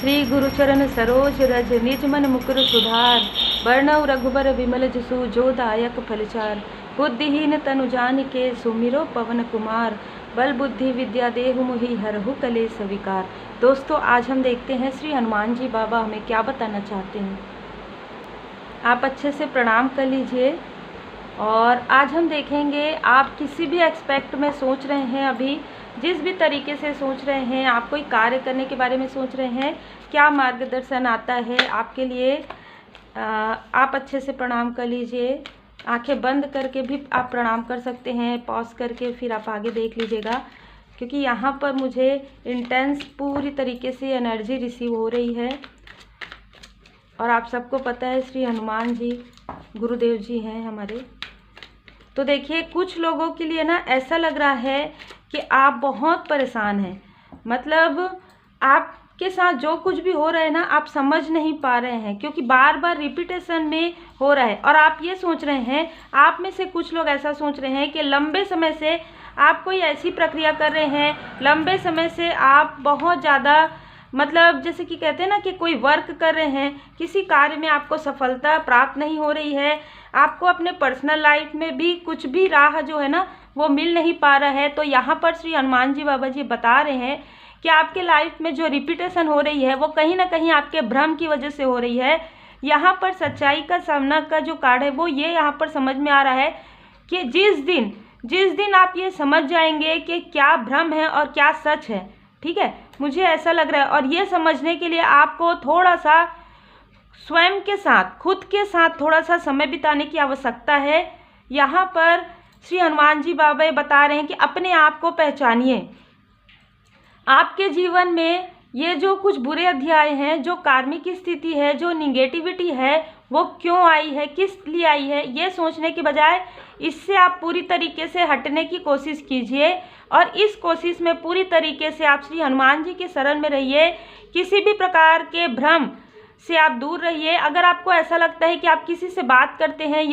श्री गुरुचरण सरोज रज निज मन मुकुर सुधार। वर्णव रघुबर विमल जसु जो दायक फलचार। बुद्धिहीन तनु जानिके सुमिरो पवन कुमार। बल बुद्धि विद्या देहु मोहि हरहु कलेस विकार। दोस्तों, आज हम देखते हैं श्री हनुमान जी बाबा हमें क्या बताना चाहते हैं। आप अच्छे से प्रणाम कर लीजिए। और आज हम देखेंगे, आप किसी भी एस्पेक्ट में सोच रहे हैं, अभी जिस भी तरीके से सोच रहे हैं, आप कोई कार्य करने के बारे में सोच रहे हैं, क्या मार्गदर्शन आता है आपके लिए। आप अच्छे से प्रणाम कर लीजिए। आंखें बंद करके भी आप प्रणाम कर सकते हैं, पॉज करके फिर आप आगे देख लीजिएगा, क्योंकि यहाँ पर मुझे इंटेंस पूरी तरीके से एनर्जी रिसीव हो रही है। और आप सबको पता है श्री हनुमान जी गुरुदेव जी हैं हमारे। तो देखिए, कुछ लोगों के लिए ना ऐसा लग रहा है कि आप बहुत परेशान हैं। मतलब आपके साथ जो कुछ भी हो रहा है ना, आप समझ नहीं पा रहे हैं, क्योंकि बार बार रिपीटेशन में हो रहा है। और आप ये सोच रहे हैं, आप में से कुछ लोग ऐसा सोच रहे हैं कि लंबे समय से आप कोई ऐसी प्रक्रिया कर रहे हैं, लंबे समय से आप बहुत ज़्यादा, मतलब जैसे कि कहते हैं ना कि कोई वर्क कर रहे हैं, किसी कार्य में आपको सफलता प्राप्त नहीं हो रही है, आपको अपने पर्सनल लाइफ में भी कुछ भी राह जो है ना वो मिल नहीं पा रहा है। तो यहाँ पर श्री हनुमान जी बाबा जी बता रहे हैं कि आपके लाइफ में जो रिपीटेशन हो रही है वो कहीं ना कहीं आपके भ्रम की वजह से हो रही है। यहाँ पर सच्चाई का सामना का जो कार्ड है वो ये यहाँ पर समझ में आ रहा है कि जिस दिन आप ये समझ जाएंगे कि क्या भ्रम है और क्या सच है, ठीक है, मुझे ऐसा लग रहा है। और ये समझने के लिए आपको थोड़ा सा स्वयं के साथ, खुद के साथ थोड़ा सा समय बिताने की आवश्यकता है। यहाँ पर श्री हनुमान जी बाबा बता रहे हैं कि अपने आप को पहचानिए। आपके जीवन में ये जो कुछ बुरे अध्याय हैं, जो कार्मिक स्थिति है, जो निगेटिविटी है, वो क्यों आई है, किस लिए आई है, ये सोचने की बजाय इससे आप पूरी तरीके से हटने की कोशिश कीजिए। और इस कोशिश में पूरी तरीके से आप श्री हनुमान जी के शरण में रहिए। किसी भी प्रकार के भ्रम से आप दूर रहिए। अगर आपको ऐसा लगता है कि आप किसी से बात करते हैं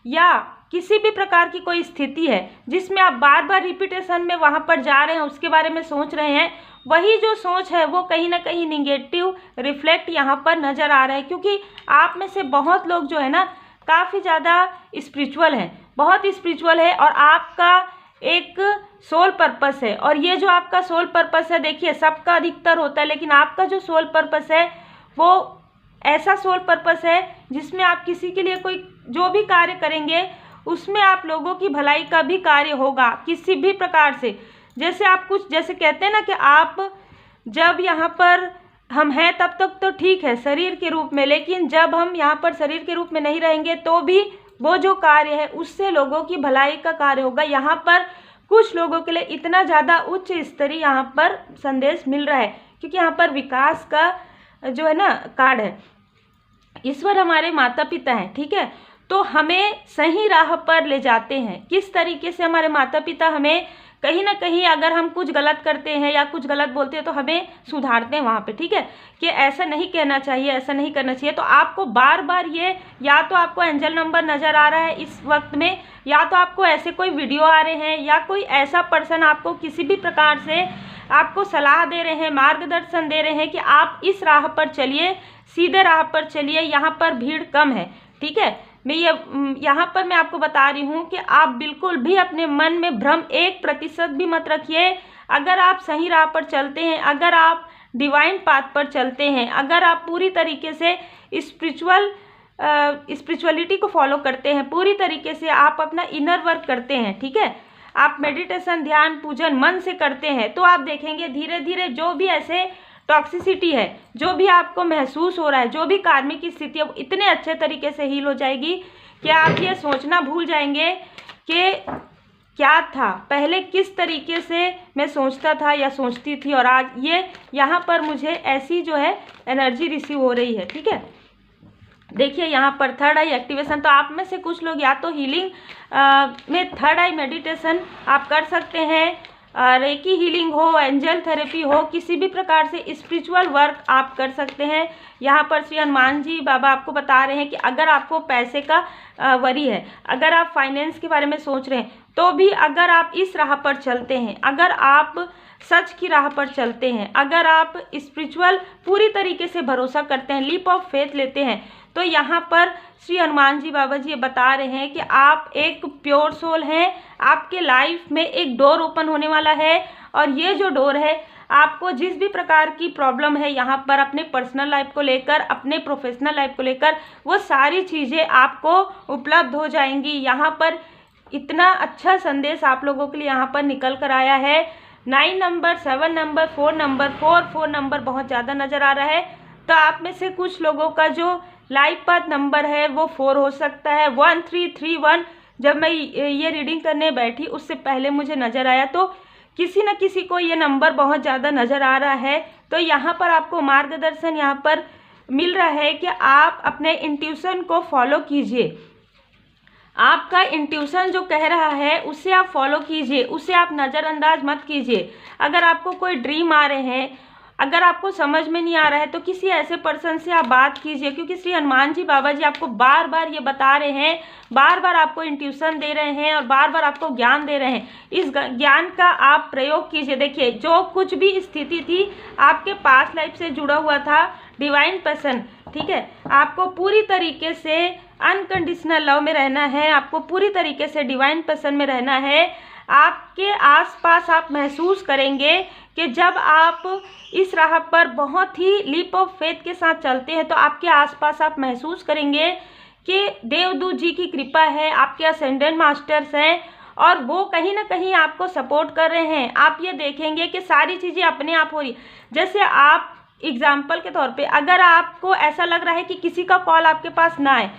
या किसी भी प्रकार की कोई स्थिति है जिसमें आप बार बार रिपीटेशन में वहाँ पर जा रहे हैं, उसके बारे में सोच रहे हैं, वही जो सोच है वो कहीं ना कहीं निगेटिव रिफ्लेक्ट यहाँ पर नज़र आ रहा है। क्योंकि आप में से बहुत लोग जो है ना काफ़ी ज़्यादा स्पिरिचुअल हैं, बहुत स्पिरिचुअल है, और आपका एक सोल पर्पस है। और ये जो आपका सोल पर्पस है, देखिए सबका अधिकतर होता है, लेकिन आपका जो सोल पर्पस है वो ऐसा सोल पर्पस है जिसमें आप किसी के लिए कोई जो भी कार्य करेंगे उसमें आप लोगों की भलाई का भी कार्य होगा किसी भी प्रकार से। जैसे आप कुछ, जैसे कहते हैं ना कि आप जब यहाँ पर हम हैं तब तक तो ठीक है शरीर के रूप में, लेकिन जब हम यहाँ पर शरीर के रूप में नहीं रहेंगे तो भी वो जो कार्य है उससे लोगों की भलाई का कार्य होगा। यहाँ पर कुछ लोगों के लिए इतना ज़्यादा उच्च स्तरीय यहाँ पर संदेश मिल रहा है, क्योंकि यहाँ पर विकास का जो है ना कार्ड है। ईश्वर हमारे माता पिता हैं, ठीक है, तो हमें सही राह पर ले जाते हैं। किस तरीके से हमारे माता पिता हमें कहीं ना कहीं, अगर हम कुछ गलत करते हैं या कुछ गलत बोलते हैं तो हमें सुधारते हैं वहाँ पे, ठीक है, कि ऐसा नहीं कहना चाहिए, ऐसा नहीं करना चाहिए। तो आपको बार बार ये, या तो आपको एंजल नंबर नज़र आ रहा है इस वक्त में, या तो आपको ऐसे कोई वीडियो आ रहे हैं, या कोई ऐसा पर्सन आपको किसी भी प्रकार से आपको सलाह दे रहे हैं, मार्गदर्शन दे रहे हैं कि आप इस राह पर चलिए, सीधे राह पर चलिए, यहाँ पर भीड़ कम है, ठीक है। यहाँ पर मैं आपको बता रही हूँ कि आप बिल्कुल भी अपने मन में भ्रम 1% भी मत रखिए। अगर आप सही राह पर चलते हैं, अगर आप डिवाइन पाथ पर चलते हैं, अगर आप पूरी तरीके से स्पिरिचुअलिटी को फॉलो करते हैं, पूरी तरीके से आप अपना इनर वर्क करते हैं, ठीक है, आप मेडिटेशन, ध्यान, पूजन मन से करते हैं, तो आप देखेंगे धीरे धीरे जो भी ऐसे टॉक्सिसिटी है, जो भी आपको महसूस हो रहा है, जो भी कार्मिक की स्थिति है, वो इतने अच्छे तरीके से हील हो जाएगी कि आप ये सोचना भूल जाएंगे कि क्या था पहले, किस तरीके से मैं सोचता था या सोचती थी, और आज ये यहाँ पर मुझे ऐसी जो है एनर्जी रिसीव हो रही है, ठीक है। देखिए यहाँ पर थर्ड आई एक्टिवेशन, तो आप में से कुछ लोग या तो हीलिंग में थर्ड आई मेडिटेशन आप कर सकते हैं, रेकी हीलिंग हो, एंजल थेरेपी हो, किसी भी प्रकार से स्पिरिचुअल वर्क आप कर सकते हैं। यहाँ पर श्री हनुमान जी बाबा आपको बता रहे हैं कि अगर आपको पैसे का वरी है, अगर आप फाइनेंस के बारे में सोच रहे हैं, तो भी अगर आप इस राह पर चलते हैं, अगर आप सच की राह पर चलते हैं, अगर आप स्पिरिचुअल पूरी तरीके से भरोसा करते हैं, लीप ऑफ फेथ लेते हैं, तो यहाँ पर श्री हनुमान जी बाबा जी ये बता रहे हैं कि आप एक प्योर सोल हैं, आपके लाइफ में एक डोर ओपन होने वाला है। और ये जो डोर है, आपको जिस भी प्रकार की प्रॉब्लम है यहाँ पर अपने पर्सनल लाइफ को लेकर, अपने प्रोफेशनल लाइफ को लेकर, वो सारी चीज़ें आपको उपलब्ध हो जाएंगी। यहाँ पर इतना अच्छा संदेश आप लोगों के लिए यहाँ पर निकल कर आया है। 9 नंबर, 7 नंबर, 4 नंबर, 4 नंबर बहुत ज़्यादा नज़र आ रहा है। तो आप में से कुछ लोगों का जो लाइफ पाथ नंबर है वो 4 हो सकता है। 1331 जब मैं ये रीडिंग करने बैठी उससे पहले मुझे नज़र आया, तो किसी न किसी को ये नंबर बहुत ज़्यादा नज़र आ रहा है। तो यहाँ पर आपको मार्गदर्शन यहाँ पर मिल रहा है कि आप अपने इंट्यूशन को फॉलो कीजिए। आपका इंट्यूशन जो कह रहा है उसे आप फॉलो कीजिए, उसे आप नज़रअंदाज मत कीजिए। अगर आपको कोई ड्रीम आ रहे हैं, अगर आपको समझ में नहीं आ रहा है, तो किसी ऐसे पर्सन से आप बात कीजिए, क्योंकि श्री हनुमान जी बाबा जी आपको बार बार ये बता रहे हैं, बार बार आपको इंट्यूशन दे रहे हैं और बार बार आपको ज्ञान दे रहे हैं। इस ज्ञान का आप प्रयोग कीजिए। देखिए, जो कुछ भी स्थिति थी आपके पास्ट लाइफ से जुड़ा हुआ था, डिवाइन पर्सन, ठीक है, आपको पूरी तरीके से अनकंडीशनल लव में रहना है, आपको पूरी तरीके से डिवाइन पर्सन में रहना है। आपके आसपास आप महसूस करेंगे कि जब आप इस राह पर बहुत ही लीप ऑफ फेथ के साथ चलते हैं, तो आपके आसपास आप महसूस करेंगे कि देवदूत जी की कृपा है, आपके असेंडेंट मास्टर्स हैं और वो कहीं ना कहीं आपको सपोर्ट कर रहे हैं। आप ये देखेंगे कि सारी चीज़ें अपने आप हो रही। जैसे आप एग्जाम्पल के तौर पे, अगर आपको ऐसा लग रहा है कि किसी का कॉल आपके पास ना आए,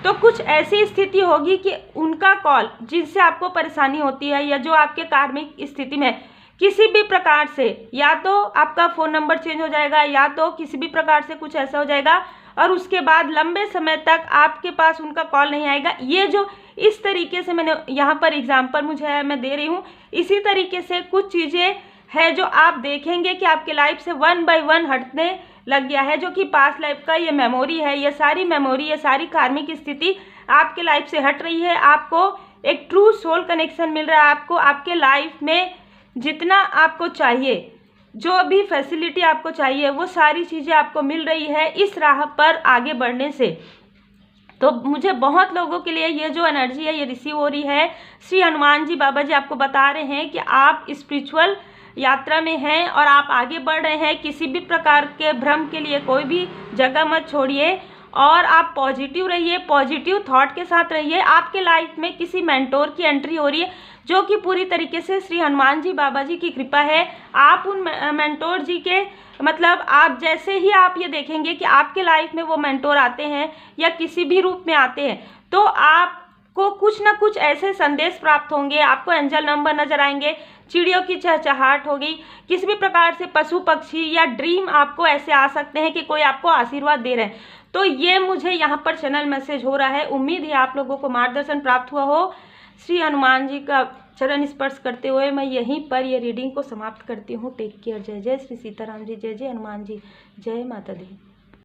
तो कुछ ऐसी स्थिति होगी कि उनका कॉल, जिनसे आपको परेशानी होती है या जो आपके कार्मिक स्थिति में किसी भी प्रकार से, या तो आपका फ़ोन नंबर चेंज हो जाएगा, या तो किसी भी प्रकार से कुछ ऐसा हो जाएगा और उसके बाद लंबे समय तक आपके पास उनका कॉल नहीं आएगा। ये जो इस तरीके से मैंने यहाँ पर एग्जाम्पल मुझे मैं दे रही हूँ, इसी तरीके से कुछ चीज़ें है जो आप देखेंगे कि आपके लाइफ से 1 बाय 1 हटने लग गया है, जो कि पास्ट लाइफ का ये मेमोरी है, ये सारी मेमोरी, ये सारी कार्मिक स्थिति आपके लाइफ से हट रही है। आपको एक ट्रू सोल कनेक्शन मिल रहा है। आपको आपके लाइफ में जितना आपको चाहिए, जो भी फैसिलिटी आपको चाहिए, वो सारी चीज़ें आपको मिल रही है इस राह पर आगे बढ़ने से। तो मुझे बहुत लोगों के लिए ये जो एनर्जी है ये रिसीव हो रही है। श्री हनुमान जी बाबा जी आपको बता रहे हैं कि आप स्पिरिचुअल यात्रा में हैं और आप आगे बढ़ रहे हैं। किसी भी प्रकार के भ्रम के लिए कोई भी जगह मत छोड़िए और आप पॉजिटिव रहिए, पॉजिटिव थॉट के साथ रहिए। आपके लाइफ में किसी मेंटोर की एंट्री हो रही है, जो कि पूरी तरीके से श्री हनुमान जी बाबा जी की कृपा है। आप उन मेंटोर जी के मतलब आप जैसे ही आप ये देखेंगे कि आपके लाइफ में वो मेंटोर आते हैं या किसी भी रूप में आते हैं, तो आपको कुछ ना कुछ ऐसे संदेश प्राप्त होंगे, आपको एंजल नंबर नजर आएंगे, चिड़ियों की चहचहाट होगी, किसी भी प्रकार से पशु पक्षी या ड्रीम आपको ऐसे आ सकते हैं कि कोई आपको आशीर्वाद दे रहे हैं। तो ये मुझे यहाँ पर चैनल मैसेज हो रहा है। उम्मीद है आप लोगों को मार्गदर्शन प्राप्त हुआ हो। श्री हनुमान जी का चरण स्पर्श करते हुए मैं यहीं पर ये रीडिंग को समाप्त करती हूँ। Take care. जय जय श्री सीताराम जी, जय जय हनुमान जी, जय माता दी।